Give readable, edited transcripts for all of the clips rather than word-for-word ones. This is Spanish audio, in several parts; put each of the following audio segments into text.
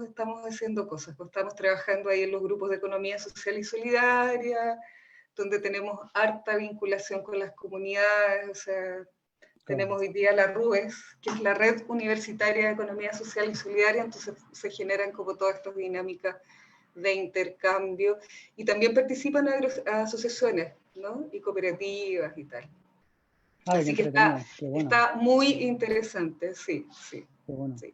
estamos haciendo cosas, pues estamos trabajando ahí en los grupos de economía social y solidaria, donde tenemos harta vinculación con las comunidades, o sea, tenemos hoy día la RUES, que es la Red Universitaria de Economía Social y Solidaria, entonces se generan como todas estas dinámicas de intercambio, y también participan asociaciones, ¿no? Y cooperativas y tal. Ah, qué Así que entretenido, qué bueno. está muy interesante, sí, sí. Qué bueno. Sí.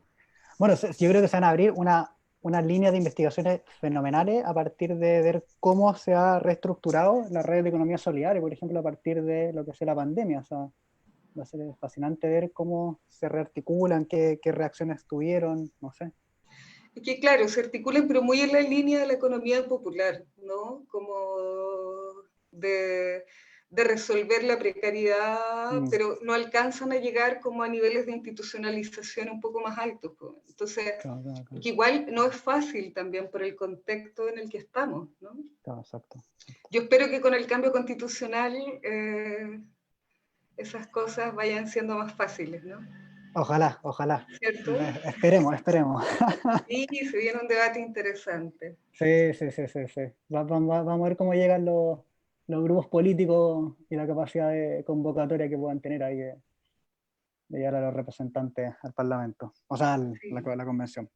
Bueno, yo creo que se van a abrir una línea de investigaciones fenomenales a partir de ver cómo se ha reestructurado la red de economía solidaria, por ejemplo, a partir de lo que fue la pandemia. O sea, va a ser fascinante ver cómo se rearticulan, qué reacciones tuvieron, no sé. Es que claro, se articulan, pero muy en la línea de la economía popular, ¿no? Como de resolver la precariedad, pero no alcanzan a llegar como a niveles de institucionalización un poco más altos, pues. Entonces, Claro, claro, claro. que igual no es fácil también por el contexto en el que estamos, ¿no? Claro, exacto. Yo espero que con el cambio constitucional esas cosas vayan siendo más fáciles, ¿no? Ojalá, ojalá. ¿Cierto? Esperemos, esperemos. Sí, se viene un debate interesante. Sí, sí, sí, sí, sí. Vamos a ver cómo llegan los grupos políticos y la capacidad de convocatoria que puedan tener ahí de llegar a los representantes al Parlamento, o sea, Sí. la convención.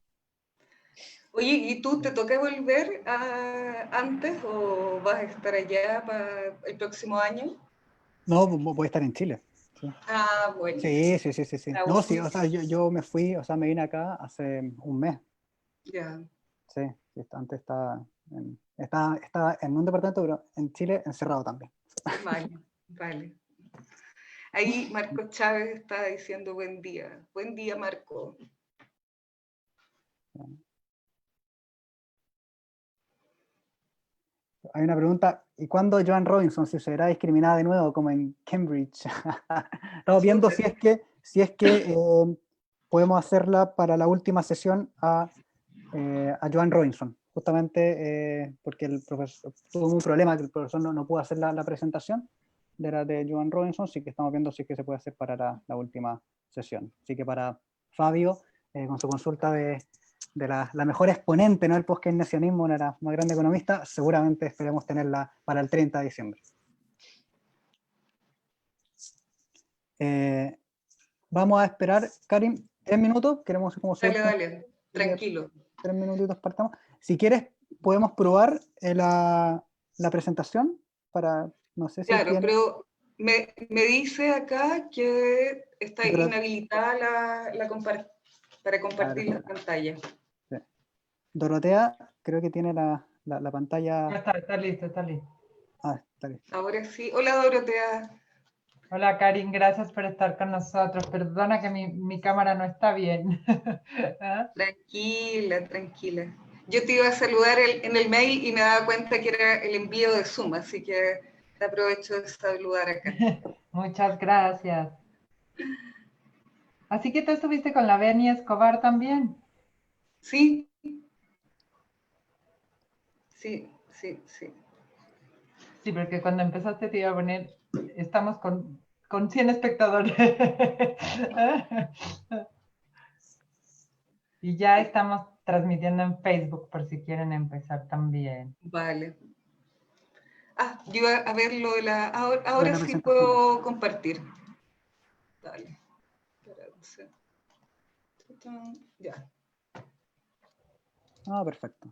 Oye, ¿y tú te toca volver antes o vas a estar allá para el próximo año? No, voy a estar en Chile. Sí, Ah, bueno. sí, sí, sí, sí, sí. La No, sí, o única. sea, yo me fui, o sea, me vine acá hace un mes. Ya, Sí, sí, antes estaba en un departamento, pero en Chile encerrado también. vale, vale. Ahí Marco Chávez está diciendo buen día. Buen día, Marco. Hay una pregunta, ¿y cuándo Joan Robinson si será discriminada de nuevo como en Cambridge? Estamos viendo si es que podemos hacerla para la última sesión a Joan Robinson, justamente porque el profesor tuvo un problema, que el profesor no pudo hacer la presentación de Joan Robinson, sí que estamos viendo si es que se puede hacer para la última sesión. Así que para Fabio, con su consulta de la mejor exponente, ¿no?, del post-keynesianismo, una de las más grandes economistas, seguramente esperemos tenerla para el 30 de diciembre. Vamos a esperar, Karim, 3 minutos, queremos como su Dale, último, dale, tranquilo. 3 minutitos partamos. Si quieres, podemos probar la presentación para, no sé si Claro, tiene... pero me dice acá que está Doro- inhabilitada para a ver, compartir la espera. pantalla. Sí. Dorotea, creo que tiene la Ya pantalla... está listo, está listo. Ah, está listo. Ahora sí. Hola, Dorotea. Hola, Karin, gracias por estar con nosotros. Perdona que mi cámara no está bien. ¿Ah? Tranquila, tranquila. Yo te iba a saludar en el mail y me daba cuenta que era el envío de Zoom, así que te aprovecho de saludar acá. Muchas gracias. Así que tú estuviste con la Beni Escobar también. Sí, sí, sí, sí. Sí, porque cuando empezaste te iba a poner, estamos con 100 espectadores. Y ya estamos transmitiendo en Facebook por si quieren empezar también. Vale. Ah, yo iba a ver lo de la... Lo de Ahora la sí presentación. puedo compartir. Dale. Espera, ya. Ah, perfecto.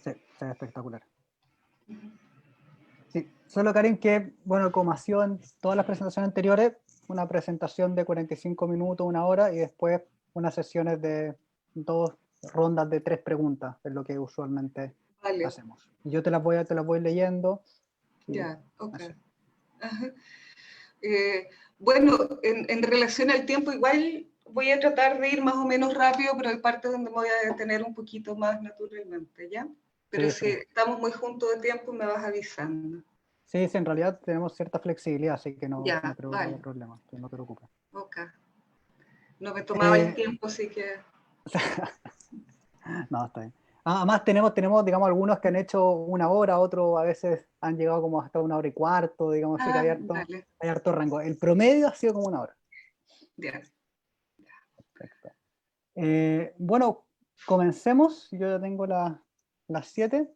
Sí, se ve espectacular. Sí, solo Karim que, bueno, como ha sido en todas las presentaciones anteriores, una presentación de 45 minutos, 1 hora, y después unas sesiones de 2 rondas de 3 preguntas, es lo que usualmente Vale, hacemos. Y yo te las voy leyendo. Y ya, ok. así. Ajá. Bueno, en relación al tiempo, igual voy a tratar de ir más o menos rápido, pero hay partes donde me voy a detener un poquito más naturalmente, ¿ya? Pero Sí, si sí. estamos muy juntos de tiempo, me vas avisando. Sí, sí, en realidad tenemos cierta flexibilidad, así que no Ya, creo que haya vale, problema, que no te preocupes. ok. No me tomaba el Eh, tiempo, así que... no, está bien. Además tenemos, digamos, algunos que han hecho 1 hora, otros a veces han llegado como hasta 1 hora y cuarto, digamos así, que Dale, hay harto rango. El promedio ha sido como 1 hora. ya. Perfecto. Bueno, comencemos. Yo ya tengo las 7.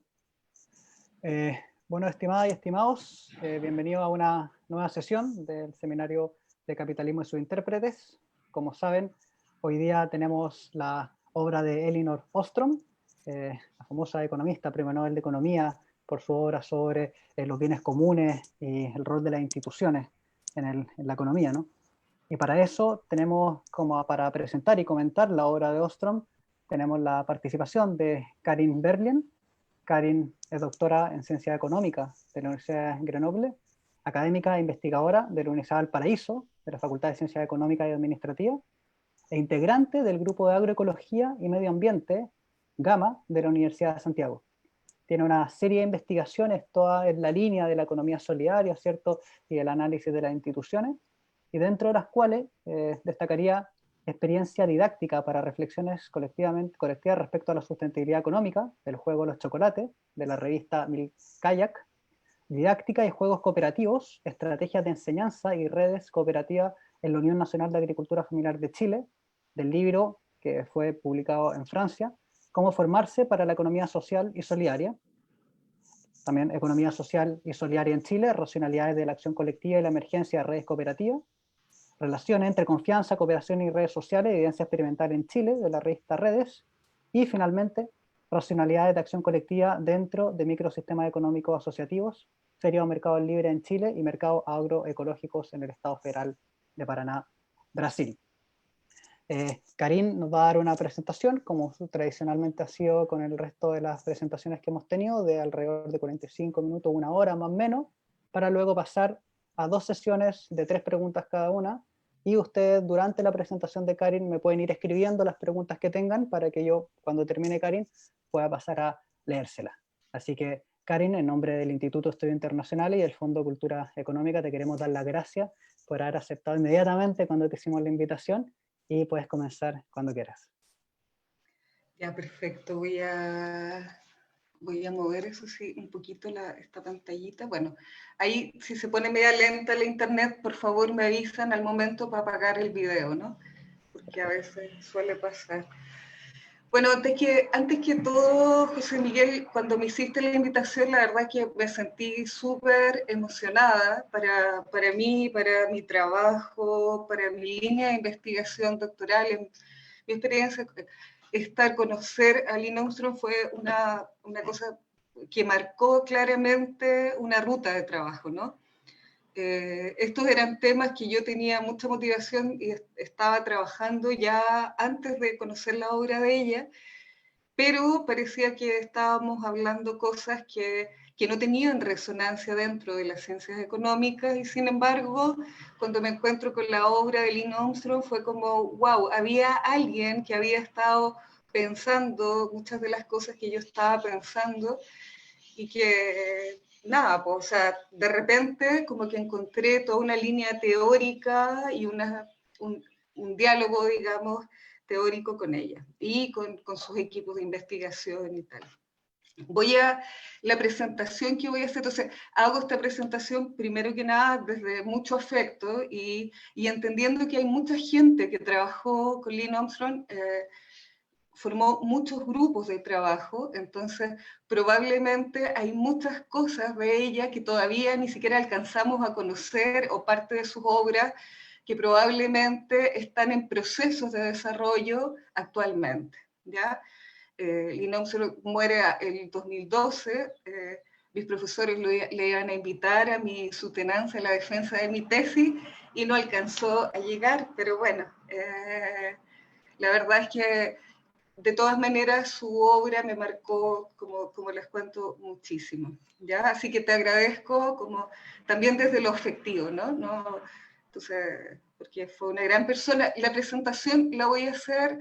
Bueno, estimadas y estimados, bienvenidos a una nueva sesión del Seminario de Capitalismo y sus Intérpretes. Como saben, hoy día tenemos la obra de Elinor Ostrom, la famosa economista, premio Nobel de Economía, por su obra sobre los bienes comunes y el rol de las instituciones en la economía, ¿no? Y para eso tenemos, como para presentar y comentar la obra de Ostrom, tenemos la participación de Karin Berlin. Karin es doctora en Ciencias Económicas de la Universidad de Grenoble, académica e investigadora de la Universidad del Paraíso, de la Facultad de Ciencias Económicas y Administrativas, e integrante del Grupo de Agroecología y Medio Ambiente, GAMA, de la Universidad de Santiago. Tiene una serie de investigaciones, todas en la línea de la economía solidaria, ¿cierto?, y el análisis de las instituciones, y dentro de las cuales destacaría experiencia didáctica para reflexiones colectivas respecto a la sustentabilidad económica, del juego Los Chocolates, de la revista Milk Kayak, didáctica y juegos cooperativos, estrategias de enseñanza y redes cooperativas en la Unión Nacional de Agricultura Familiar de Chile, del libro que fue publicado en Francia, Cómo formarse para la economía social y solidaria. También Economía Social y Solidaria en Chile, racionalidades de la acción colectiva y la emergencia de redes cooperativas. Relaciones entre confianza, cooperación y redes sociales, evidencia experimental en Chile, de la revista Redes. Y finalmente, racionalidades de acción colectiva dentro de microsistemas económicos asociativos, feriados mercados libres en Chile y mercados agroecológicos en el Estado Federal de Paraná, Brasil. Karin nos va a dar una presentación, como tradicionalmente ha sido con el resto de las presentaciones que hemos tenido, de alrededor de 45 minutos, 1 hora más o menos, para luego pasar a 2 sesiones de 3 preguntas cada una, y ustedes durante la presentación de Karin me pueden ir escribiendo las preguntas que tengan para que yo, cuando termine Karin, pueda pasar a leérselas. Así que, Karin, en nombre del Instituto de Estudios Internacionales y el Fondo de Cultura Económica, te queremos dar las gracias por haber aceptado inmediatamente cuando te hicimos la invitación, y puedes comenzar cuando quieras. Ya, perfecto. Voy a mover, eso sí, un poquito esta pantallita. Bueno, ahí si se pone media lenta la internet, por favor me avisan al momento para apagar el video, ¿no? Porque a veces suele pasar. Bueno, antes que todo, José Miguel, cuando me hiciste la invitación, la verdad que me sentí súper emocionada para mí, para mi trabajo, para mi línea de investigación doctoral. En mi experiencia, conocer a Lynn Armstrong fue una cosa que marcó claramente una ruta de trabajo, ¿no? Estos eran temas que yo tenía mucha motivación y estaba trabajando ya antes de conocer la obra de ella, pero parecía que estábamos hablando cosas que no tenían resonancia dentro de las ciencias económicas, y sin embargo, cuando me encuentro con la obra de Lynn Armstrong fue como, wow, había alguien que había estado pensando muchas de las cosas que yo estaba pensando, y que nada, pues, o sea, de repente como que encontré toda una línea teórica y un diálogo, digamos, teórico con ella y con sus equipos de investigación y tal. La presentación que voy a hacer, entonces hago esta presentación primero que nada desde mucho afecto y entendiendo que hay mucha gente que trabajó con Lynn Armstrong, formó muchos grupos de trabajo, entonces probablemente hay muchas cosas de ella que todavía ni siquiera alcanzamos a conocer, o parte de sus obras que probablemente están en procesos de desarrollo actualmente, ¿ya? Lynn Armstrong muere en el 2012, mis profesores le iban a invitar a su tenancia en la defensa de mi tesis y no alcanzó a llegar, pero bueno, la verdad es que de todas maneras, su obra me marcó, como les cuento, muchísimo, ¿ya? Así que te agradezco como también desde lo afectivo, ¿no? Entonces, porque fue una gran persona. La presentación la voy a hacer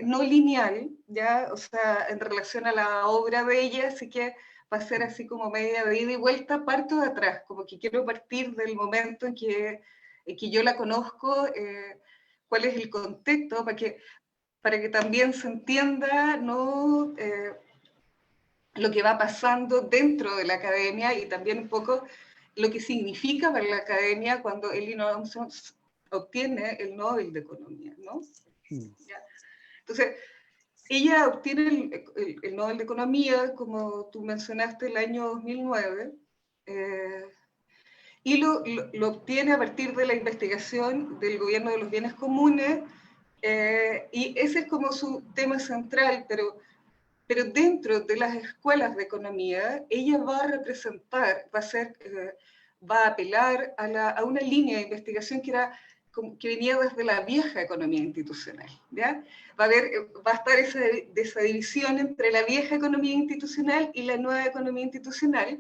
no lineal, ¿ya? O sea, en relación a la obra de ella, así que va a ser así como media de ida y vuelta, parto de atrás, como que quiero partir del momento en que yo la conozco, cuál es el contexto, para que también se entienda, ¿no? lo que va pasando dentro de la academia y también un poco lo que significa para la academia cuando Elinor Armstrong obtiene el Nobel de Economía, ¿no? ¿Ya? Entonces, ella obtiene el Nobel de Economía, como tú mencionaste, el año 2009, y lo obtiene a partir de la investigación del gobierno de los bienes comunes, y ese es como su tema central, pero dentro de las escuelas de economía, ella va a representar, va a apelar a una línea de investigación que venía desde la vieja economía institucional, ¿ya? Va a estar esa división entre la vieja economía institucional y la nueva economía institucional.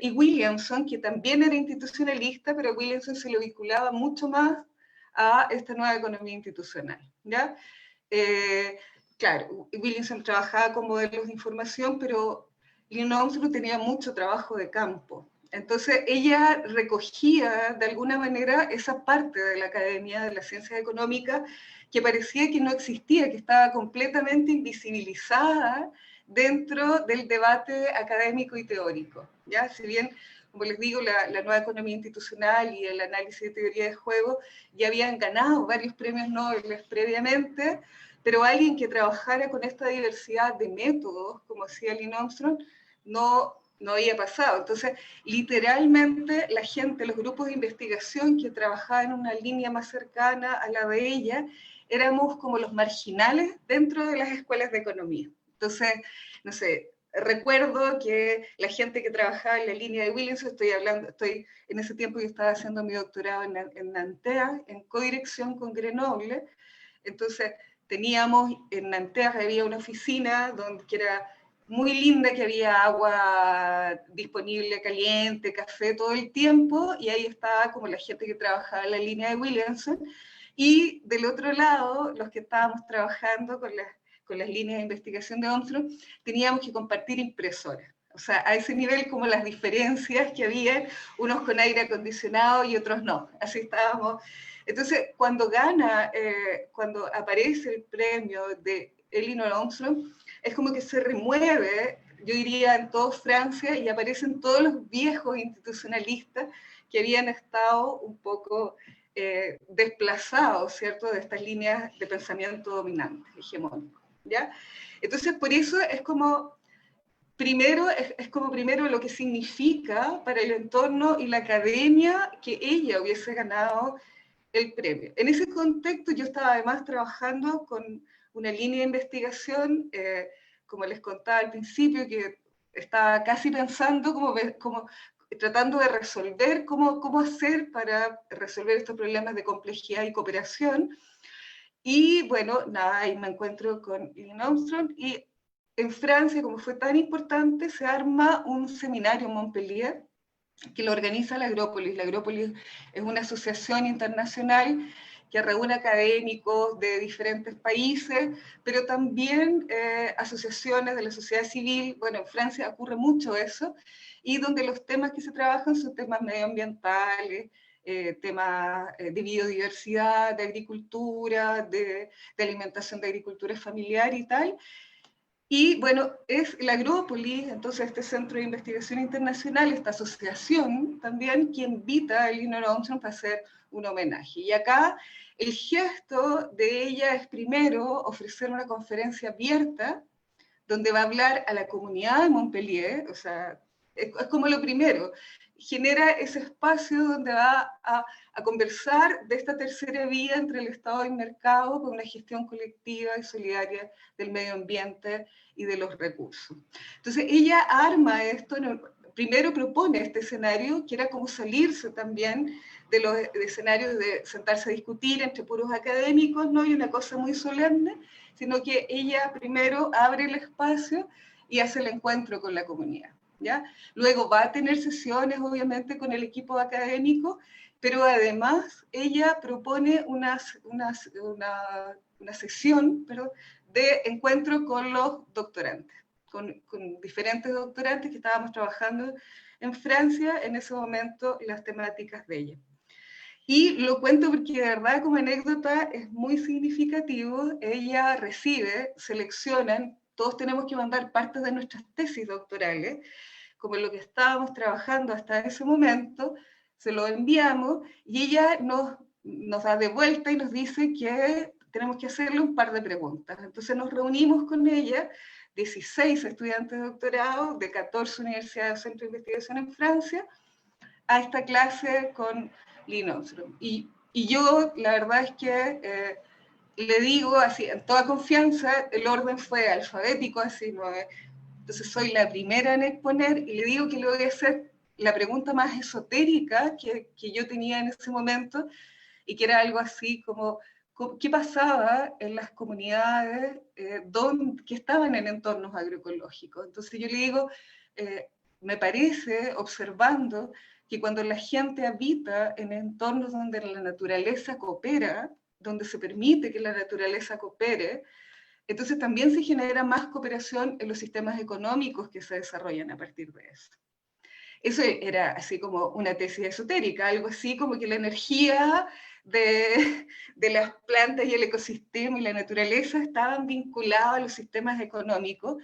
Y Williamson, que también era institucionalista, pero Williamson se lo vinculaba mucho más a esta nueva economía institucional, ¿ya? Claro, Williamson trabajaba con modelos de información, pero Elinor Armstrong tenía mucho trabajo de campo. Entonces ella recogía de alguna manera esa parte de la academia de las ciencias económicas que parecía que no existía, que estaba completamente invisibilizada dentro del debate académico y teórico, ¿ya? Si bien, como les digo, la nueva economía institucional y el análisis de teoría de juego ya habían ganado varios premios Nobel previamente, pero alguien que trabajara con esta diversidad de métodos, como hacía Elinor Armstrong, no había pasado. Entonces, literalmente la gente, los grupos de investigación que trabajaban en una línea más cercana a la de ella, éramos como los marginales dentro de las escuelas de economía. Entonces, no sé, recuerdo que la gente que trabajaba en la línea de Williamson, en ese tiempo yo estaba haciendo mi doctorado en Nanterre, en codirección con Grenoble. Entonces, teníamos en Nanterre, había una oficina que era muy linda, que había agua disponible, caliente, café todo el tiempo, y ahí estaba como la gente que trabajaba en la línea de Williamson, y del otro lado, los que estábamos trabajando con las líneas de investigación de Armstrong, teníamos que compartir impresoras. O sea, a ese nivel como las diferencias que había, unos con aire acondicionado y otros no. Así estábamos. Entonces, cuando aparece el premio de Elinor Armstrong, es como que se remueve, yo diría, en toda Francia, y aparecen todos los viejos institucionalistas que habían estado un poco desplazados, ¿cierto?, de estas líneas de pensamiento dominante, hegemónico, ¿ya? Entonces, por eso es como primero lo que significa para el entorno y la academia que ella hubiese ganado el premio. En ese contexto yo estaba además trabajando con una línea de investigación, como les contaba al principio, que estaba casi pensando como tratando de resolver cómo hacer para resolver estos problemas de complejidad y cooperación. Y bueno, nada, ahí me encuentro con Elinor Armstrong, y en Francia, como fue tan importante, se arma un seminario en Montpellier que lo organiza la Agrópolis. La Agrópolis es una asociación internacional que reúne académicos de diferentes países, pero también asociaciones de la sociedad civil. Bueno, en Francia ocurre mucho eso, y donde los temas que se trabajan son temas medioambientales, temas de biodiversidad, de agricultura, de alimentación, de agricultura familiar y tal. Y bueno, es la Agrópolis, entonces este Centro de Investigación Internacional, esta asociación también, que invita a Elinor Armstrong para hacer un homenaje. Y acá el gesto de ella es primero ofrecer una conferencia abierta donde va a hablar a la comunidad de Montpellier, o sea, es como lo primero, genera ese espacio donde va a conversar de esta tercera vía entre el Estado y el mercado con una gestión colectiva y solidaria del medio ambiente y de los recursos. Entonces ella arma esto, primero propone este escenario, que era como salirse también de los escenarios de sentarse a discutir entre puros académicos, no hay una cosa muy solemne, sino que ella primero abre el espacio y hace el encuentro con la comunidad, ¿ya? Luego va a tener sesiones, obviamente, con el equipo académico, pero además ella propone una sesión, de encuentro con los doctorantes, con diferentes doctorantes que estábamos trabajando en Francia en ese momento las temáticas de ella. Y lo cuento porque de verdad como anécdota es muy significativo. Ella seleccionan todos tenemos que mandar partes de nuestras tesis doctorales, como lo que estábamos trabajando hasta ese momento, se lo enviamos y ella nos da de vuelta y nos dice que tenemos que hacerle un par de preguntas. Entonces nos reunimos con ella, 16 estudiantes de doctorado de 14 universidades de centro de investigación en Francia, a esta clase con Lynn Ostrom. Y yo, la verdad es que le digo así, en toda confianza, el orden fue alfabético, así, ¿no? Entonces soy la primera en exponer y le digo que le voy a hacer la pregunta más esotérica que yo tenía en ese momento, y que era algo así como, ¿qué pasaba en las comunidades que estaban en entornos agroecológicos? Entonces yo le digo, me parece, observando, que cuando la gente habita en entornos donde la naturaleza coopera, donde se permite que la naturaleza coopere, entonces también se genera más cooperación en los sistemas económicos que se desarrollan a partir de eso. Eso era así como una tesis esotérica, algo así como que la energía de las plantas y el ecosistema y la naturaleza estaban vinculados a los sistemas económicos.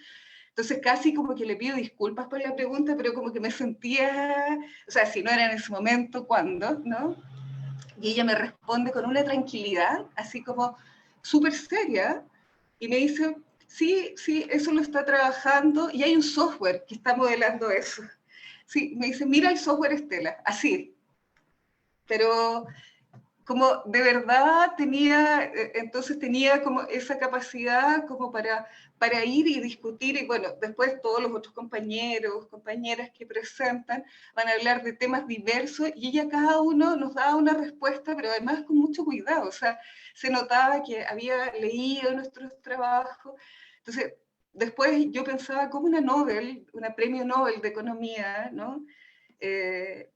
Entonces casi como que le pido disculpas por la pregunta, pero como que me sentía, o sea, si no era en ese momento, ¿cuándo? ¿No? Y ella me responde con una tranquilidad, así como súper seria, y me dice, sí, sí, eso lo está trabajando, y hay un software que está modelando eso. Sí, me dice, mira el software Stella, así. Pero como de verdad entonces tenía como esa capacidad como para ir y discutir, y bueno, después todos los otros compañeros, compañeras que presentan van a hablar de temas diversos, y ella cada uno nos daba una respuesta, pero además con mucho cuidado, o sea, se notaba que había leído nuestros trabajos. Entonces, después yo pensaba como una premio Nobel de Economía, ¿no?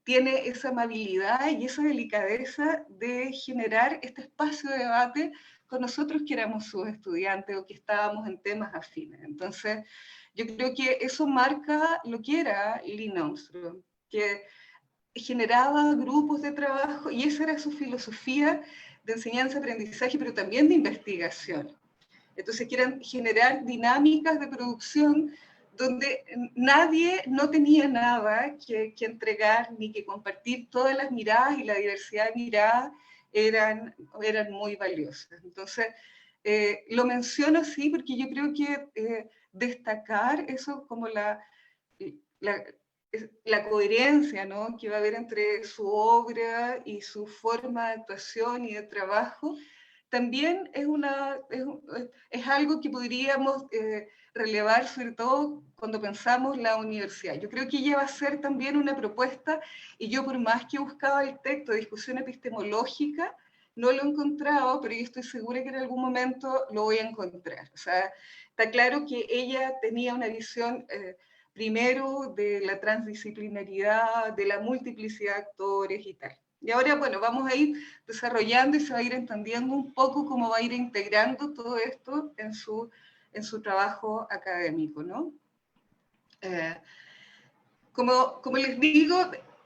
Tiene esa amabilidad y esa delicadeza de generar este espacio de debate con nosotros que éramos sus estudiantes o que estábamos en temas afines. Entonces, yo creo que eso marca lo que era Lynn Ostrom, que generaba grupos de trabajo, y esa era su filosofía de enseñanza-aprendizaje, pero también de investigación. Entonces, quieren generar dinámicas de producción donde nadie no tenía nada que entregar ni que compartir. Todas las miradas y la diversidad de miradas eran muy valiosas. Entonces, lo menciono así porque yo creo que destacar eso como la coherencia, ¿no?, que va a haber entre su obra y su forma de actuación y de trabajo, también es algo que podríamos relevar, sobre todo cuando pensamos la universidad. Yo creo que ella va a ser también una propuesta, y yo, por más que he buscado el texto de discusión epistemológica, no lo he encontrado, pero yo estoy segura que en algún momento lo voy a encontrar. O sea, está claro que ella tenía una visión primero de la transdisciplinaridad, de la multiplicidad de actores y tal. Y ahora, bueno, vamos a ir desarrollando y se va a ir entendiendo un poco cómo va a ir integrando todo esto en su trabajo académico, ¿no? Como les digo,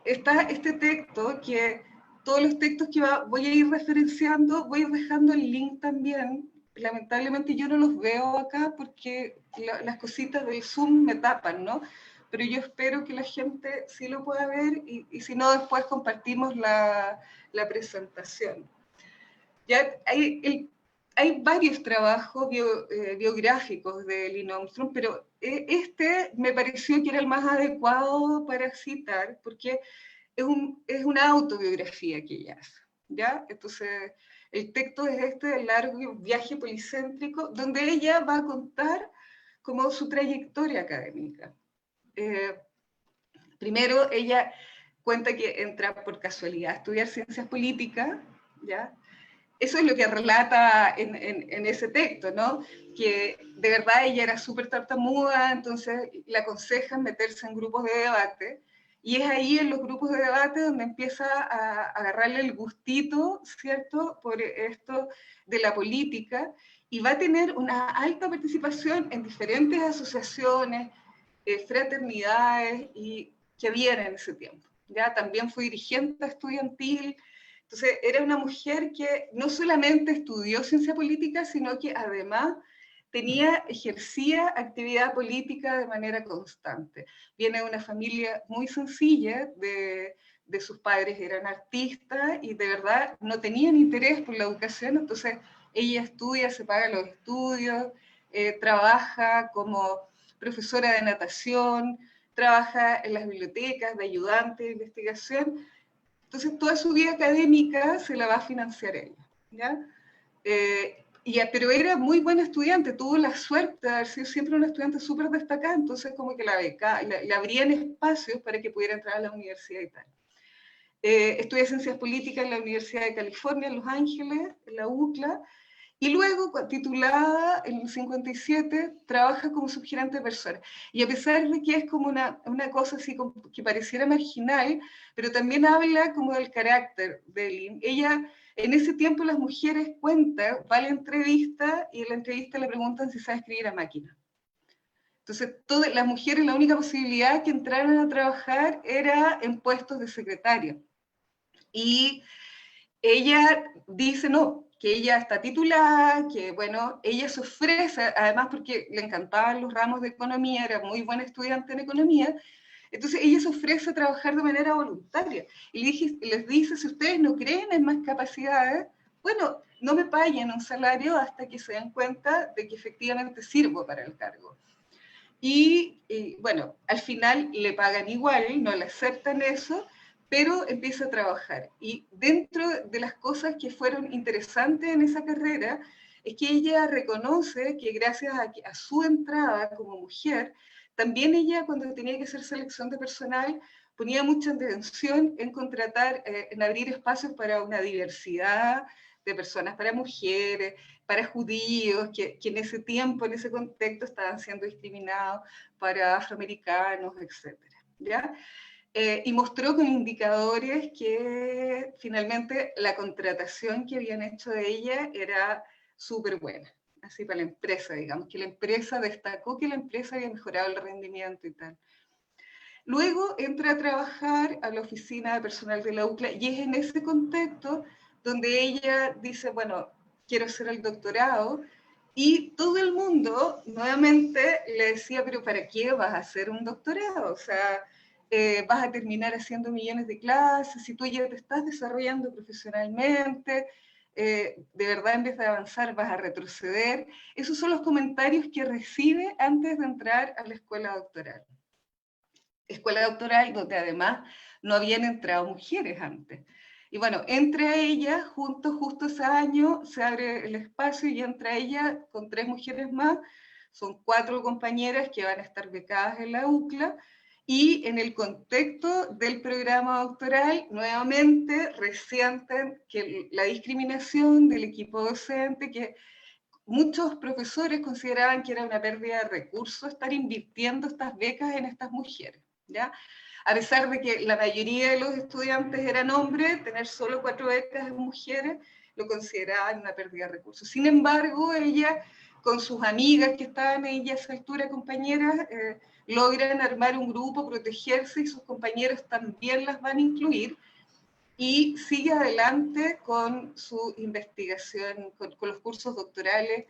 está este texto, que todos los textos que voy a ir referenciando, voy a ir dejando el link también. Lamentablemente yo no los veo acá porque las cositas del Zoom me tapan, ¿no? Pero yo espero que la gente sí lo pueda ver, y si no, después compartimos la presentación. Ya hay varios trabajos biográficos de Lynn Ostrom, pero este me pareció que era el más adecuado para citar, porque es una autobiografía que ella hace, ¿ya? Entonces, el texto es este, el largo viaje policéntrico, donde ella va a contar como su trayectoria académica. Primero, ella cuenta que entra por casualidad a estudiar ciencias políticas, ¿ya? Eso es lo que relata en ese texto, ¿no? Que de verdad ella era súper tartamuda, entonces le aconsejan meterse en grupos de debate, y es ahí en los grupos de debate donde empieza a agarrarle el gustito, ¿cierto?, por esto de la política, y va a tener una alta participación en diferentes asociaciones, fraternidades, y que había en ese tiempo. Ya también fue dirigente estudiantil. Entonces, era una mujer que no solamente estudió ciencia política, sino que además ejercía actividad política de manera constante. Viene de una familia muy sencilla, de sus padres eran artistas y de verdad no tenían interés por la educación, entonces ella estudia, se paga los estudios, trabaja como profesora de natación, trabaja en las bibliotecas de ayudante de investigación, entonces toda su vida académica se la va a financiar ella, ¿ya? Pero era muy buena estudiante, tuvo la suerte de haber sido siempre una estudiante súper destacada, entonces como que le abrían espacios para que pudiera entrar a la universidad y tal. Estudié Ciencias Políticas en la Universidad de California, en Los Ángeles, en la UCLA, y luego, titulada en el 57, trabaja como subgerente de personas. Y a pesar de que es como una cosa así que pareciera marginal, pero también habla como del carácter de Lynn. Ella, en ese tiempo las mujeres cuentan, va a la entrevista y en la entrevista le preguntan si sabe escribir a máquina. Entonces, las mujeres, la única posibilidad que entraran a trabajar era en puestos de secretaria. Y ella dice, no, que ella está titulada, que bueno, ella se ofrece, además porque le encantaban los ramos de economía, era muy buena estudiante en economía, entonces ella se ofrece a trabajar de manera voluntaria. Y les dice, si ustedes no creen en más capacidades, bueno, no me paguen un salario hasta que se den cuenta de que efectivamente sirvo para el cargo. Y bueno, al final le pagan igual, no le aceptan eso, pero empieza a trabajar. Y dentro de las cosas que fueron interesantes en esa carrera, es que ella reconoce que gracias a su entrada como mujer, también ella cuando tenía que hacer selección de personal, ponía mucha atención en contratar, en abrir espacios para una diversidad de personas, para mujeres, para judíos, que en ese tiempo, en ese contexto, estaban siendo discriminados, para afroamericanos, etc. ¿Ya? Y mostró con indicadores que finalmente la contratación que habían hecho de ella era súper buena, así para la empresa, digamos, que la empresa destacó que la empresa había mejorado el rendimiento y tal. Luego entra a trabajar a la oficina de personal de la UCLA y es en ese contexto donde ella dice, bueno, quiero hacer el doctorado, y todo el mundo nuevamente le decía, pero ¿para qué vas a hacer un doctorado? O sea, vas a terminar haciendo millones de clases, si tú ya te estás desarrollando profesionalmente, de verdad en vez de avanzar vas a retroceder. Esos son los comentarios que recibe antes de entrar a la escuela doctoral. Escuela doctoral donde además no habían entrado mujeres antes. Y bueno, entre ellas, justo ese año, se abre el espacio y entra ella con 3 mujeres más, son 4 compañeras que van a estar becadas en la UCLA, y en el contexto del programa doctoral, nuevamente resienten que la discriminación del equipo docente, que muchos profesores consideraban que era una pérdida de recursos estar invirtiendo estas becas en estas mujeres, ¿ya? A pesar de que la mayoría de los estudiantes eran hombres, tener solo 4 becas en mujeres lo consideraban una pérdida de recursos. Sin embargo, ella, con sus amigas que estaban ahí a esa altura, compañeras, logran armar un grupo, protegerse, y sus compañeros también las van a incluir, y sigue adelante con su investigación, con los cursos doctorales.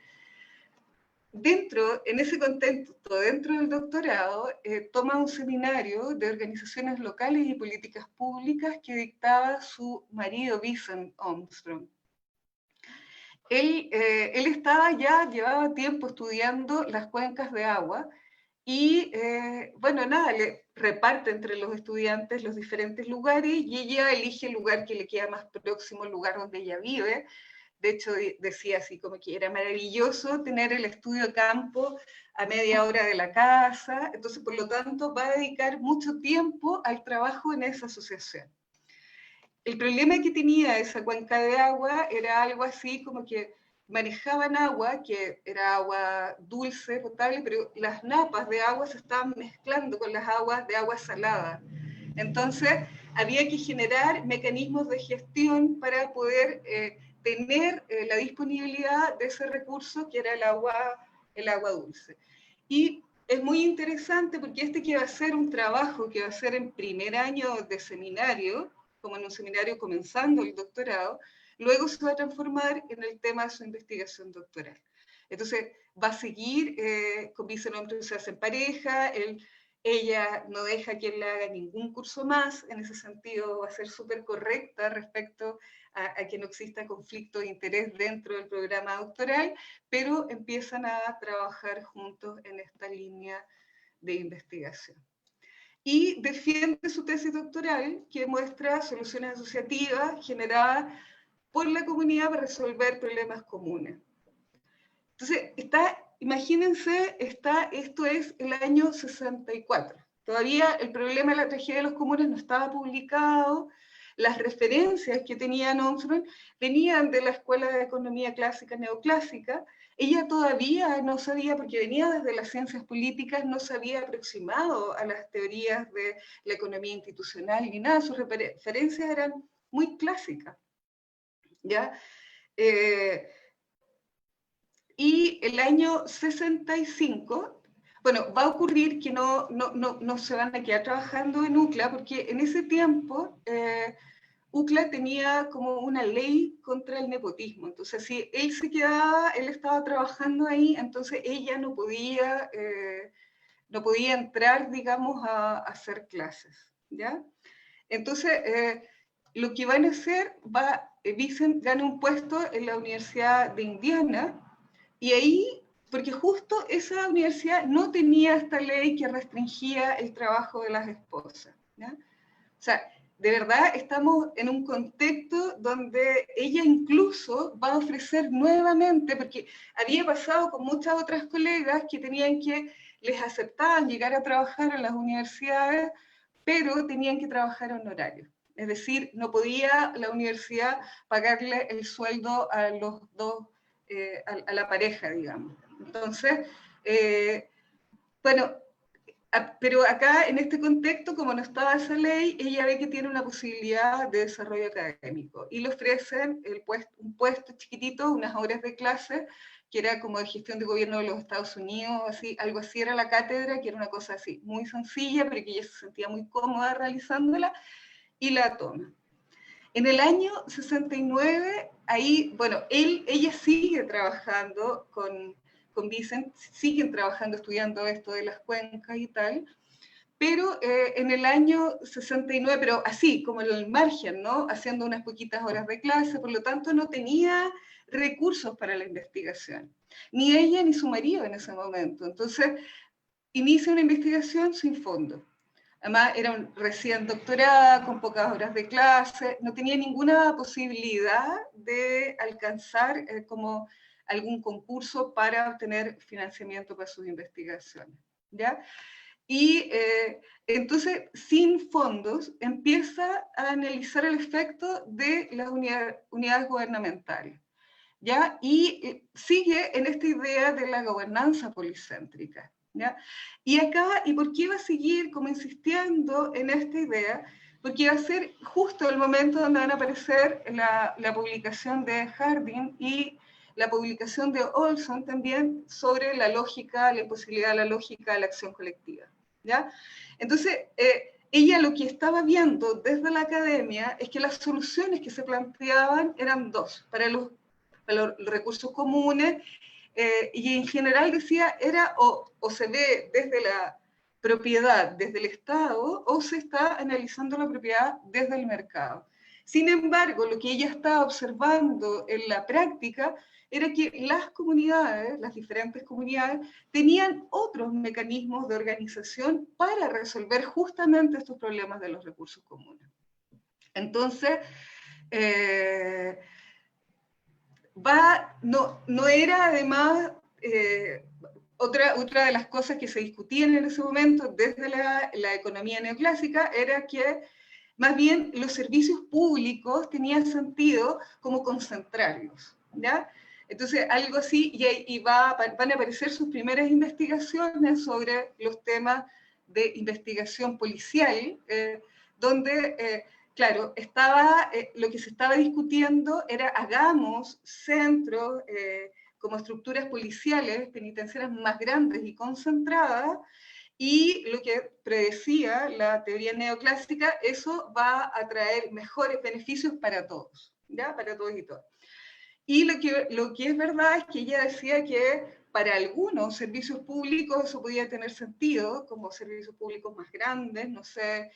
En ese contexto, dentro del doctorado, toma un seminario de organizaciones locales y políticas públicas que dictaba su marido, Vincent Armstrong. Él llevaba tiempo estudiando las cuencas de agua, y bueno, nada, le reparte entre los estudiantes los diferentes lugares y ella elige el lugar que le queda más próximo al lugar donde ella vive. De hecho, decía así como que era maravilloso tener el estudio de campo a media hora de la casa, entonces por lo tanto va a dedicar mucho tiempo al trabajo en esa asociación. El problema que tenía esa cuenca de agua era algo así como que manejaban agua, que era agua dulce, potable, pero las napas de agua se estaban mezclando con las aguas de agua salada. Entonces, había que generar mecanismos de gestión para poder tener la disponibilidad de ese recurso que era el agua dulce. Y es muy interesante porque que va a ser un trabajo que va a ser en primer año de seminario, como en un seminario comenzando el doctorado, luego se va a transformar en el tema de su investigación doctoral. Entonces va a seguir con Vice se hace en pareja, ella no deja que él le haga ningún curso más, en ese sentido va a ser súper correcta respecto a que no exista conflicto de interés dentro del programa doctoral, pero empiezan a trabajar juntos en esta línea de investigación. Y defiende su tesis doctoral que muestra soluciones asociativas generadas por la comunidad para resolver problemas comunes. Entonces, imagínense, esto es el año 64. Todavía el problema de la tragedia de los comunes no estaba publicado. Las referencias que tenía Armstrong venían de la Escuela de Economía Clásica Neoclásica. Ella todavía no sabía, porque venía desde las ciencias políticas, no se había aproximado a las teorías de la economía institucional ni nada. Sus referencias eran muy clásicas, ¿ya? Y el año 65, bueno, va a ocurrir que no se van a quedar trabajando en UCLA, porque en ese tiempo UCLA tenía como una ley contra el nepotismo. Entonces, si él se quedaba, él estaba trabajando ahí, entonces ella no podía entrar, digamos, a hacer clases, ¿ya? Entonces, lo que van a hacer, Vicent gana un puesto en la Universidad de Indiana, y ahí, porque justo esa universidad no tenía esta ley que restringía el trabajo de las esposas, ¿ya? O sea, de verdad estamos en un contexto donde ella incluso va a ofrecer nuevamente, porque había pasado con muchas otras colegas que les aceptaban llegar a trabajar en las universidades, pero tenían que trabajar honorarios. Es decir, no podía la universidad pagarle el sueldo a los dos, a la pareja, digamos. Entonces, bueno, pero acá en este contexto, como no estaba esa ley, ella ve que tiene una posibilidad de desarrollo académico y le ofrecen un puesto chiquitito, unas horas de clase, que era como de gestión de gobierno de los Estados Unidos, algo así era la cátedra, que era una cosa así, muy sencilla, pero que ella se sentía muy cómoda realizándola, y la toma. En el año 69, ahí, bueno, ella sigue trabajando con Vicent, siguen trabajando, estudiando esto de las cuencas y tal, pero en el año 69, pero así, como en el margen, ¿no? Haciendo unas poquitas horas de clase, por lo tanto no tenía recursos para la investigación, ni ella ni su marido en ese momento. Entonces, inicia una investigación sin fondo. Además, era recién doctorada, con pocas horas de clase, no tenía ninguna posibilidad de alcanzar como algún concurso para obtener financiamiento para sus investigaciones, ¿ya? Y entonces, sin fondos, empieza a analizar el efecto de las unidades gubernamentales, ¿ya? Y sigue en esta idea de la gobernanza policéntrica, ¿ya? Y acá, ¿y por qué va a seguir como insistiendo en esta idea? Porque va a ser justo el momento donde van a aparecer la publicación de Harding y la publicación de Olson también sobre la lógica, la imposibilidad de la lógica de la acción colectiva, ¿ya? Entonces, ella lo que estaba viendo desde la academia es que las soluciones que se planteaban eran dos, para los recursos comunes, y en general decía, o se ve desde la propiedad, desde el Estado, o se está analizando la propiedad desde el mercado. Sin embargo, lo que ella estaba observando en la práctica era que las comunidades, las diferentes comunidades, tenían otros mecanismos de organización para resolver justamente estos problemas de los recursos comunes. Entonces, no era además, otra de las cosas que se discutían en ese momento desde la economía neoclásica era que más bien los servicios públicos tenían sentido como concentrarlos, ¿ya? Entonces, algo así, y van a aparecer sus primeras investigaciones sobre los temas de investigación policial, donde claro, lo que se estaba discutiendo era hagamos centros como estructuras policiales, penitenciarias más grandes y concentradas, y lo que predecía la teoría neoclásica, eso va a traer mejores beneficios para todos, ¿ya? Para todos y todas. Y lo que es verdad es que ella decía que para algunos servicios públicos eso podía tener sentido, como servicios públicos más grandes, no sé,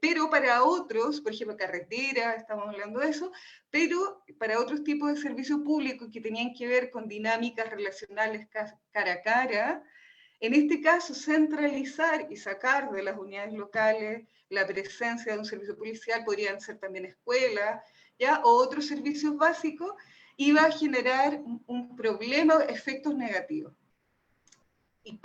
pero para otros, por ejemplo, carretera, estamos hablando de eso, pero para otros tipos de servicios públicos que tenían que ver con dinámicas relacionales cara a cara, en este caso, centralizar y sacar de las unidades locales la presencia de un servicio policial, podrían ser también escuelas, ¿ya? O otros servicios básicos, iba a generar un problema, efectos negativos. Y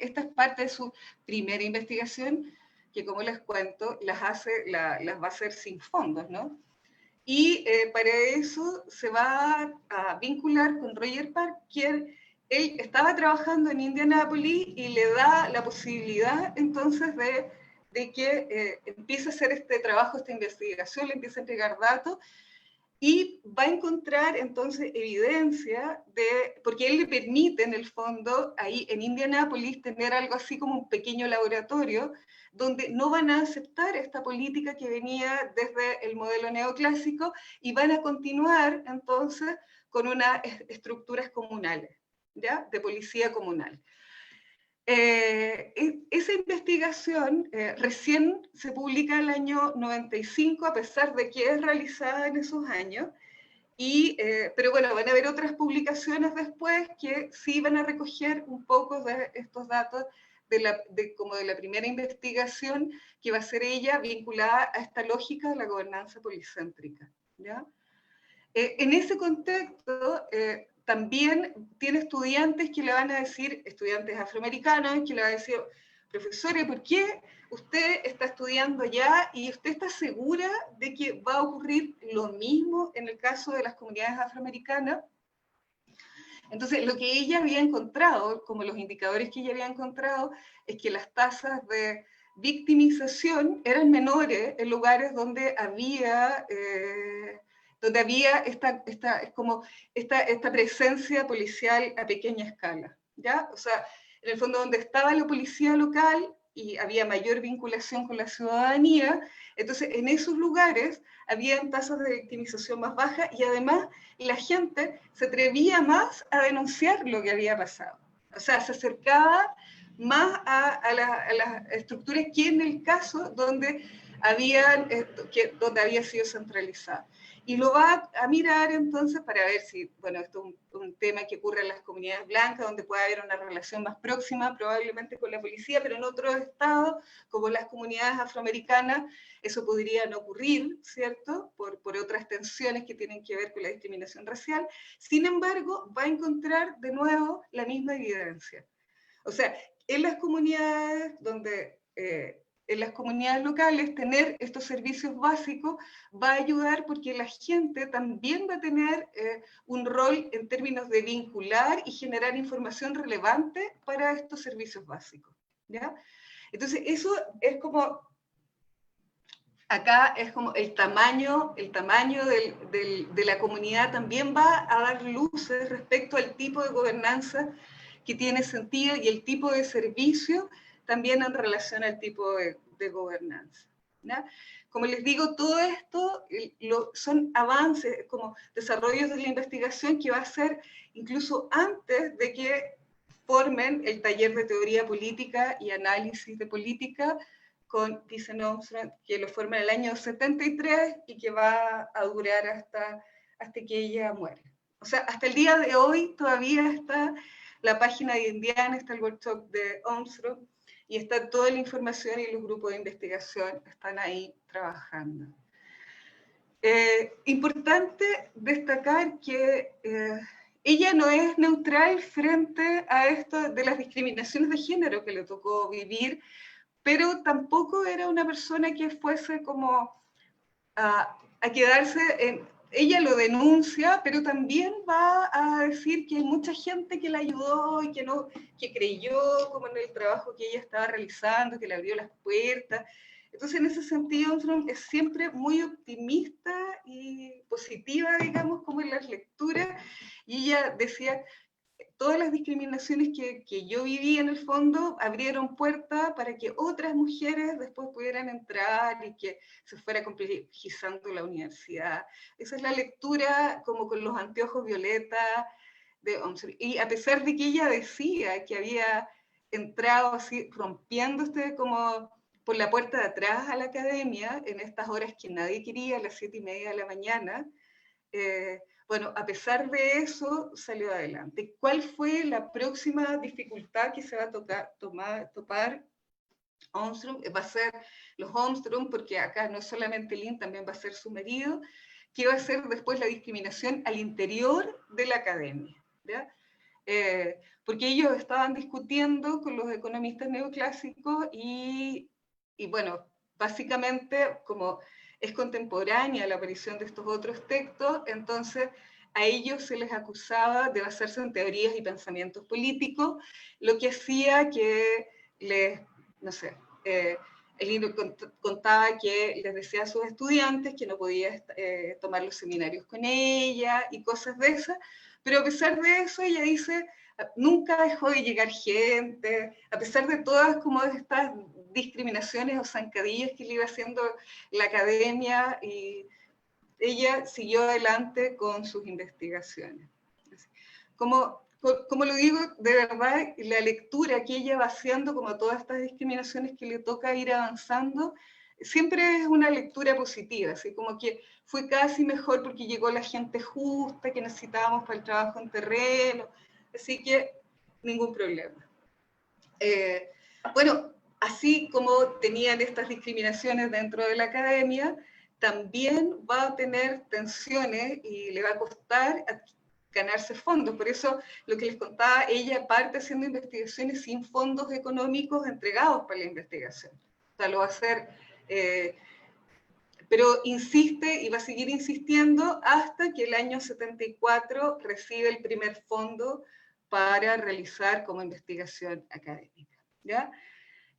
esta es parte de su primera investigación, que como les cuento, las va a hacer sin fondos, ¿no? Y para eso se va a vincular con Roger Park, quien él estaba trabajando en Indianápolis y le da la posibilidad entonces de que empiece a hacer este trabajo, esta investigación, le empiece a entregar datos y va a encontrar entonces evidencia porque él le permite en el fondo ahí en Indianápolis tener algo así como un pequeño laboratorio donde no van a aceptar esta política que venía desde el modelo neoclásico y van a continuar entonces con unas estructuras comunales, ¿ya? De policía comunal. Esa investigación recién se publica en el año 95, a pesar de que es realizada en esos años, pero bueno, van a haber otras publicaciones después que sí van a recoger un poco de estos datos como de la primera investigación que va a ser ella vinculada a esta lógica de la gobernanza policéntrica, ¿ya? En ese contexto, también tiene estudiantes que le van a decir, estudiantes afroamericanos, que le van a decir, profesora, ¿por qué usted está estudiando allá y usted está segura de que va a ocurrir lo mismo en el caso de las comunidades afroamericanas? Entonces, lo que ella había encontrado, como los indicadores que ella había encontrado, es que las tasas de victimización eran menores en lugares donde había esta presencia policial a pequeña escala, ¿ya? O sea, en el fondo donde estaba la policía local y había mayor vinculación con la ciudadanía, entonces en esos lugares habían tasas de victimización más bajas y además la gente se atrevía más a denunciar lo que había pasado. O sea, se acercaba más a las estructuras que en el caso donde había sido centralizada. Y lo va a mirar entonces para ver si, bueno, esto es un tema que ocurre en las comunidades blancas, donde puede haber una relación más próxima probablemente con la policía, pero en otros estados, como las comunidades afroamericanas, eso podría no ocurrir, ¿cierto? Por otras tensiones que tienen que ver con la discriminación racial. Sin embargo, va a encontrar de nuevo la misma evidencia. O sea, en las comunidades en las comunidades locales, tener estos servicios básicos va a ayudar porque la gente también va a tener un rol en términos de vincular y generar información relevante para estos servicios básicos, ¿ya? Entonces, eso es como, acá es como el tamaño de la comunidad también va a dar luces respecto al tipo de gobernanza que tiene sentido y el tipo de servicio también en relación al tipo de gobernanza, ¿ya? Como les digo, todo esto son avances, como desarrollos de la investigación que va a ser incluso antes de que formen el taller de teoría política y análisis de política con Thyssen Armstrong, que lo forma en el año 73 y que va a durar hasta que ella muere. O sea, hasta el día de hoy todavía está la página de Indiana, está el workshop de Armstrong, y está toda la información y los grupos de investigación están ahí trabajando. Importante destacar que ella no es neutral frente a esto de las discriminaciones de género que le tocó vivir, pero tampoco era una persona que fuese como a quedarse en... Ella lo denuncia, pero también va a decir que hay mucha gente que la ayudó y que creyó como en el trabajo que ella estaba realizando, que le abrió las puertas. Entonces, en ese sentido, Armstrong es siempre muy optimista y positiva, digamos, como en las lecturas. Y ella decía, todas las discriminaciones que yo viví en el fondo abrieron puerta para que otras mujeres después pudieran entrar y que se fuera complejizando la universidad. Esa es la lectura como con los anteojos violeta de Armstrong. Y a pesar de que ella decía que había entrado así, rompiendo como por la puerta de atrás a la academia, en estas horas que nadie quería, a las 7:30 de la mañana, bueno, a pesar de eso, salió adelante. ¿Cuál fue la próxima dificultad que se va a topar Armstrong? Va a ser los Armstrong, porque acá no solamente Lynn, también va a ser su marido, que va a ser después la discriminación al interior de la academia, ¿ya? Porque ellos estaban discutiendo con los economistas neoclásicos y bueno, básicamente como es contemporánea la aparición de estos otros textos, entonces a ellos se les acusaba de basarse en teorías y pensamientos políticos, lo que hacía que no sé, el libro contaba que les decía a sus estudiantes que no podía tomar los seminarios con ella y cosas de esas, pero a pesar de eso ella dice, nunca dejó de llegar gente, a pesar de todas como estas discriminaciones o zancadillas que le iba haciendo la academia, y ella siguió adelante con sus investigaciones. Como lo digo, de verdad, la lectura que ella va haciendo, como todas estas discriminaciones que le toca ir avanzando, siempre es una lectura positiva, así como que fue casi mejor porque llegó la gente justa que necesitábamos para el trabajo en terreno, así que ningún problema. Bueno, así como tenían estas discriminaciones dentro de la academia, también va a tener tensiones y le va a costar ganarse fondos. Por eso, lo que les contaba, ella parte haciendo investigaciones sin fondos económicos entregados para la investigación. O sea, lo va a hacer, pero insiste y va a seguir insistiendo hasta que el año 74 recibe el primer fondo para realizar como investigación académica, ¿ya?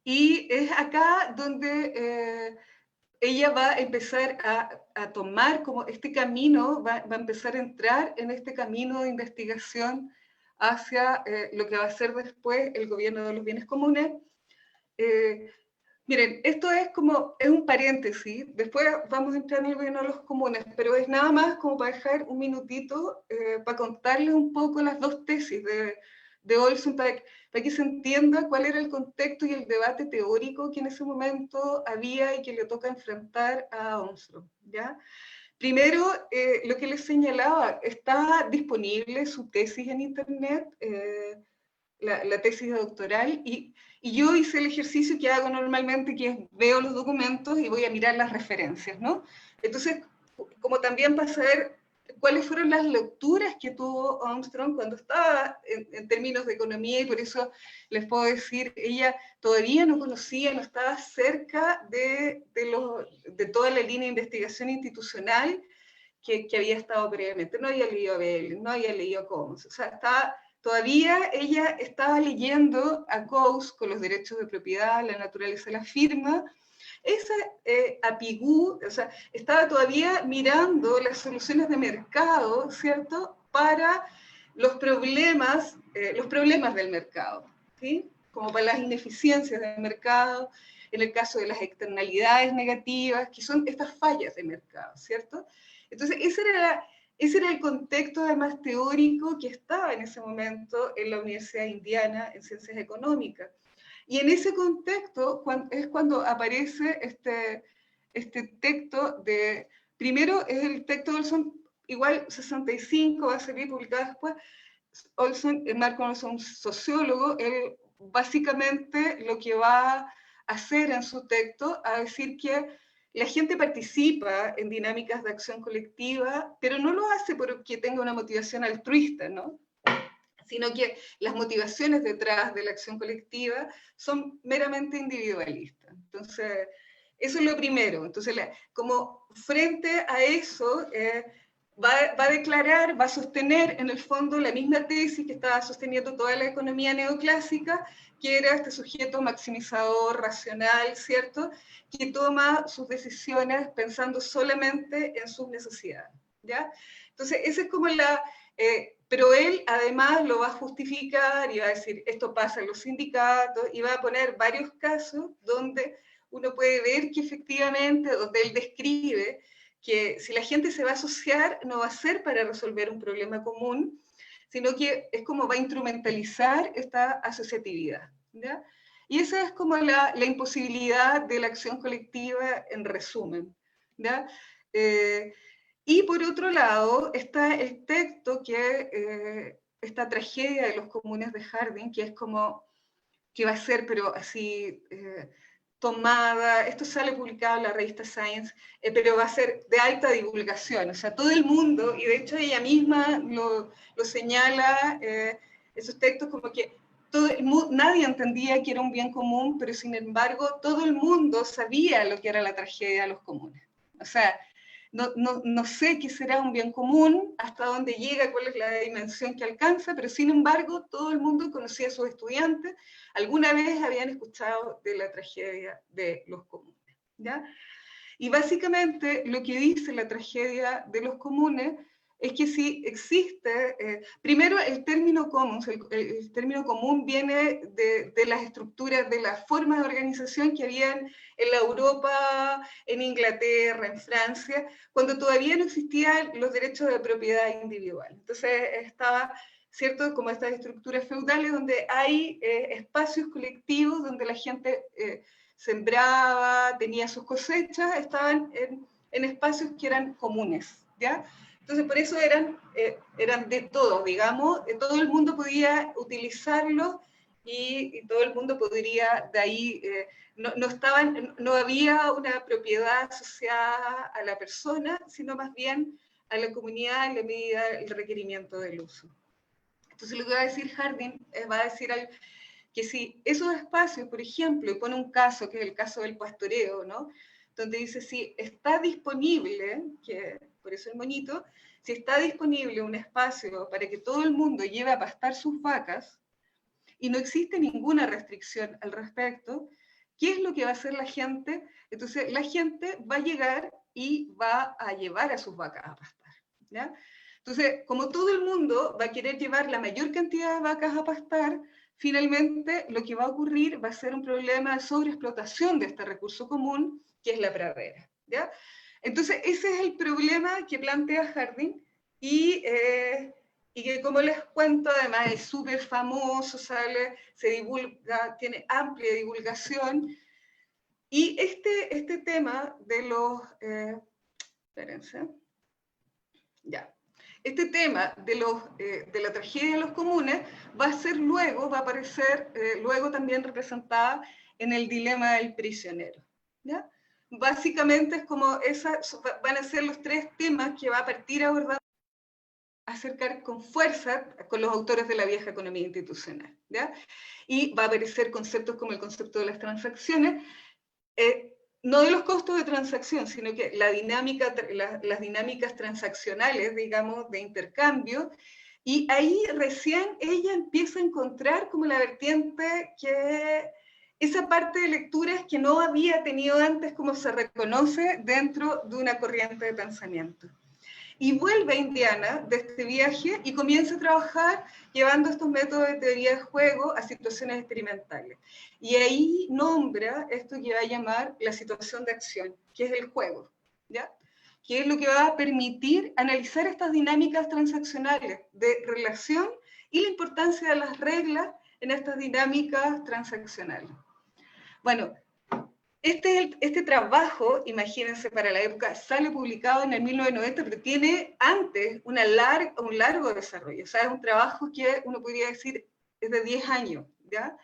Y es acá donde ella va a empezar a tomar como este camino, va a empezar a entrar en este camino de investigación hacia lo que va a ser después el gobierno de los bienes comunes. Miren, esto es un paréntesis, después vamos a entrar en el gobierno de los comunes, pero es nada más como para dejar un minutito para contarles un poco las dos tesis de Olson, para que se entienda cuál era el contexto y el debate teórico que en ese momento había y que le toca enfrentar a Armstrong, ¿ya? Primero, lo que les señalaba, está disponible su tesis en internet, la tesis doctoral, y yo hice el ejercicio que hago normalmente, que es veo los documentos y voy a mirar las referencias, ¿no? Entonces, como también para saber cuáles fueron las lecturas que tuvo Armstrong cuando estaba en términos de economía, y por eso les puedo decir, ella todavía no conocía, no estaba cerca de toda la línea de investigación institucional que había estado previamente. No había leído a Bell, no había leído a Combs, o sea, todavía ella estaba leyendo a Coase con los derechos de propiedad, la naturaleza de la firma. Esa Apigú, o sea, estaba todavía mirando las soluciones de mercado, ¿cierto?, para los problemas del mercado, ¿sí? Como para las ineficiencias del mercado, en el caso de las externalidades negativas, que son estas fallas de mercado, ¿cierto? Entonces, ese era el contexto además teórico que estaba en ese momento en la Universidad de Indiana en Ciencias Económicas. Y en ese contexto es cuando aparece este texto primero es el texto de Olson, igual 65, va a salir publicado después. Olson, Mark Olson, sociólogo, él básicamente lo que va a hacer en su texto, a decir que la gente participa en dinámicas de acción colectiva, pero no lo hace porque tenga una motivación altruista, ¿no?, sino que las motivaciones detrás de la acción colectiva son meramente individualistas. Entonces, eso es lo primero. Entonces, como frente a eso, va a declarar, va a sostener en el fondo la misma tesis que estaba sosteniendo toda la economía neoclásica, que era este sujeto maximizador, racional, ¿cierto?, que toma sus decisiones pensando solamente en sus necesidades, ¿ya? Entonces, esa es como pero él además lo va a justificar y va a decir, esto pasa en los sindicatos, y va a poner varios casos donde uno puede ver que efectivamente, donde él describe que si la gente se va a asociar, no va a ser para resolver un problema común, sino que es como va a instrumentalizar esta asociatividad, ¿ya? Y esa es como la imposibilidad de la acción colectiva en resumen, ¿ya? Y por otro lado está el texto que, esta tragedia de los comunes de Harding, que es como, que va a ser, pero así, tomada, esto sale publicado en la revista Science, pero va a ser de alta divulgación, o sea, todo el mundo, y de hecho ella misma lo señala, esos textos como que nadie entendía que era un bien común, pero sin embargo todo el mundo sabía lo que era la tragedia de los comunes. O sea, no sé qué será un bien común, hasta dónde llega, cuál es la dimensión que alcanza, pero sin embargo todo el mundo conocía a sus estudiantes, alguna vez habían escuchado de la tragedia de los comunes, ¿ya? Y básicamente lo que dice la tragedia de los comunes es que si existe, primero el término común, el término común viene de las estructuras, de las formas de organización que habían en la Europa, en Inglaterra, en Francia, cuando todavía no existían los derechos de propiedad individual. Entonces estaba, ¿cierto?, como estas estructuras feudales donde hay espacios colectivos donde la gente sembraba, tenía sus cosechas, estaban en espacios que eran comunes, ¿ya? Entonces, por eso eran de todos, digamos, todo el mundo podía utilizarlo y todo el mundo podría, de ahí, no había una propiedad asociada a la persona, sino más bien a la comunidad en la medida del requerimiento del uso. Entonces, lo que va a decir Harding va a decir que si esos espacios, por ejemplo, y pone un caso, que es el caso del pastoreo, ¿no?, donde dice, si está disponible, que por eso el monito, si está disponible un espacio para que todo el mundo lleve a pastar sus vacas, y no existe ninguna restricción al respecto, ¿qué es lo que va a hacer la gente? Entonces, la gente va a llegar y va a llevar a sus vacas a pastar, ¿ya? Entonces, como todo el mundo va a querer llevar la mayor cantidad de vacas a pastar, finalmente lo que va a ocurrir va a ser un problema de sobreexplotación de este recurso común, que es la pradera, ¿ya? Entonces, ese es el problema que plantea Harding y que, como les cuento, además es súper famoso, se divulga, tiene amplia divulgación, y este tema de los... espérense. Ya. Este tema de la tragedia de los comunes va a aparecer luego también representada en el dilema del prisionero, ¿ya? Básicamente es como van a ser los tres temas que va a partir abordando, acercar con fuerza con los autores de la vieja economía institucional, ¿ya? Y va a aparecer conceptos como el concepto de las transacciones, no de los costos de transacción, sino que las dinámicas transaccionales, digamos, de intercambio, y ahí recién ella empieza a encontrar como la vertiente que esa parte de lecturas que no había tenido antes, como se reconoce dentro de una corriente de pensamiento. Y vuelve a Indiana de este viaje y comienza a trabajar llevando estos métodos de teoría de juego a situaciones experimentales. Y ahí nombra esto que va a llamar la situación de acción, que es el juego, ¿ya? Que es lo que va a permitir analizar estas dinámicas transaccionales de relación y la importancia de las reglas en estas dinámicas transaccionales. Bueno, este trabajo, imagínense, para la época, sale publicado en el 1990, pero tiene antes un largo desarrollo. O sea, es un trabajo que uno podría decir es de 10 años, ¿ya?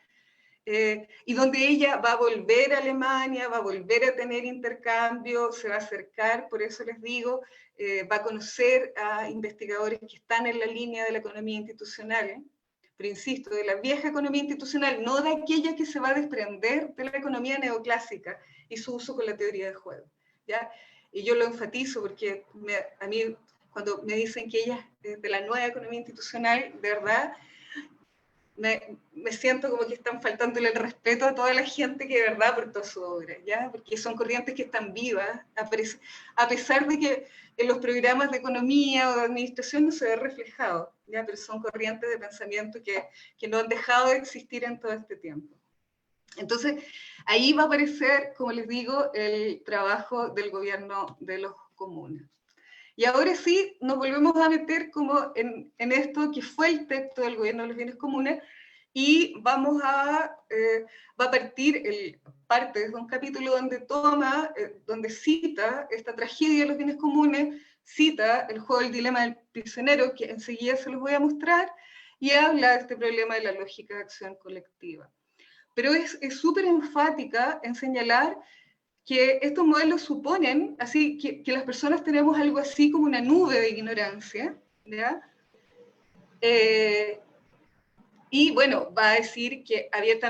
Y donde ella va a volver a Alemania, va a volver a tener intercambio, se va a acercar, por eso les digo, va a conocer a investigadores que están en la línea de la economía institucional, pero insisto, de la vieja economía institucional, no de aquella que se va a desprender de la economía neoclásica y su uso con la teoría de juego, ¿ya? Y yo lo enfatizo porque a mí, cuando me dicen que ella es de la nueva economía institucional, de verdad, me siento como que están faltándole el respeto a toda la gente que de verdad aportó su obra, ¿ya? Porque son corrientes que están vivas, a pesar de que en los programas de economía o de administración no se ve reflejado, ¿ya? Pero son corrientes de pensamiento que no han dejado de existir en todo este tiempo. Entonces, ahí va a aparecer, como les digo, el trabajo del gobierno de los comunes. Y ahora sí, nos volvemos a meter como en esto que fue el texto del gobierno de los bienes comunes, y va a partir parte desde un capítulo donde donde cita esta tragedia de los bienes comunes, cita el juego del dilema del prisionero, que enseguida se los voy a mostrar, y habla de este problema de la lógica de acción colectiva. Pero es súper enfática en señalar que estos modelos suponen así que las personas tenemos algo así como una nube de ignorancia, ¿ya? Y bueno, va a decir que abiertamente